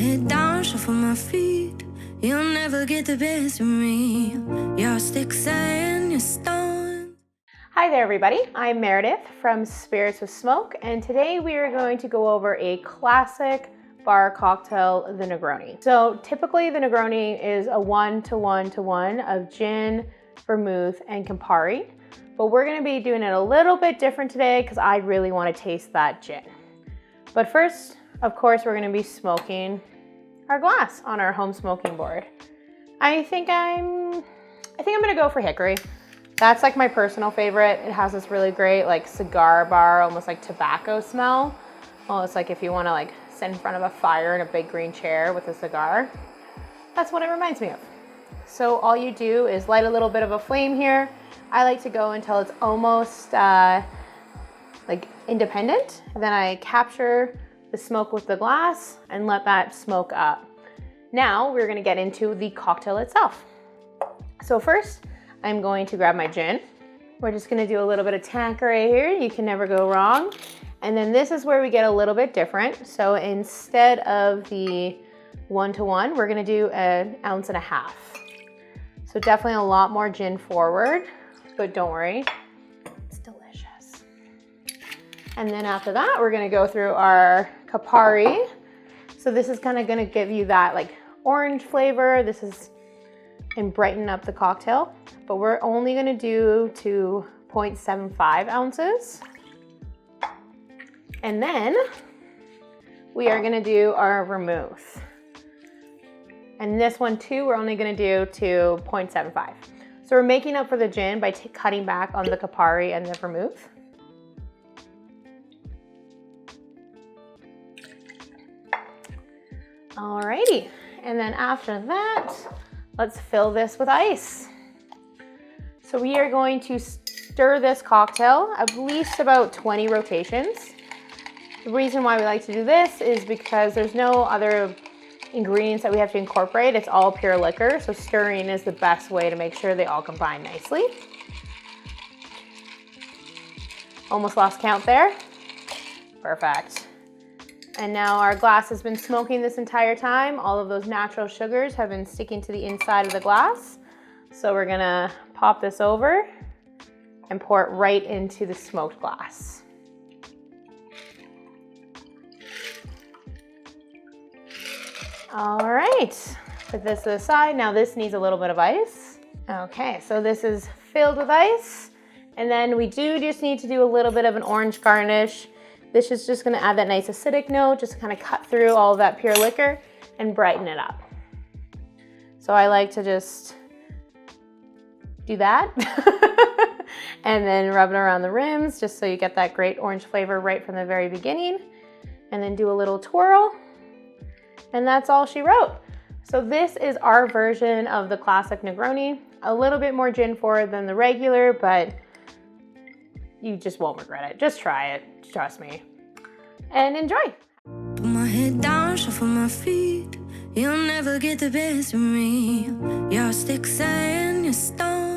head down, shuffle my feet. You'll never get the best of me. Your sticks and your stones. Hi there everybody, I'm Meredith from Spirits with Smoke, and today we are going to go over a classic bar cocktail, the Negroni. So typically the Negroni is a 1-to-1-to-1 of gin, vermouth, and Campari, but we're gonna be doing it a little bit different today because I really want to taste that gin. But first, of course, we're gonna be smoking our glass on our home smoking board. I think I'm gonna go for hickory. That's like my personal favorite. It has this really great like cigar bar, almost like tobacco smell. Almost like if you wanna like sit in front of a fire in a big green chair with a cigar. That's what it reminds me of. So all you do is light a little bit of a flame here. I like to go until it's almost like independent. Then I capture the smoke with the glass and let that smoke up. Now we're gonna get into the cocktail itself. So first, I'm going to grab my gin. We're just gonna do a little bit of Tanqueray here. You can never go wrong. And then this is where we get a little bit different. So instead of the 1-to-1, we're gonna do 1.5 ounces. So definitely a lot more gin forward, but don't worry, it's delicious. And then after that, we're gonna go through our Campari. So this is kind of gonna give you that like orange flavor. This is, and brighten up the cocktail, but we're only gonna do to 0.75 ounces. And then we are gonna do our vermouth. And this one too, we're only gonna do to 0.75. So we're making up for the gin by cutting back on the Campari and the vermouth. Alrighty, and then after that, let's fill this with ice. So we are going to stir this cocktail at least about 20 rotations. The reason why we like to do this is because there's no other ingredients that we have to incorporate. It's all pure liquor, so stirring is the best way to make sure they all combine nicely. Almost lost count there. Perfect. And now our glass has been smoking this entire time. All of those natural sugars have been sticking to the inside of the glass. So we're gonna pop this over and pour it right into the smoked glass. All right, put this to the side. Now this needs a little bit of ice. Okay, so this is filled with ice. And then we do just need to do a little bit of an orange garnish. This is just gonna add that nice acidic note, just kind of cut through all of that pure liquor and brighten it up. So I like to just do that. And then rub it around the rims, just so you get that great orange flavor right from the very beginning. And then do a little twirl. And that's all she wrote. So this is our version of the classic Negroni. A little bit more gin forward than the regular, but you just won't regret it. Just try it, trust me. And enjoy. Put my head down, shuffle my feet. You'll never get the best of me. Your sticks and your stones.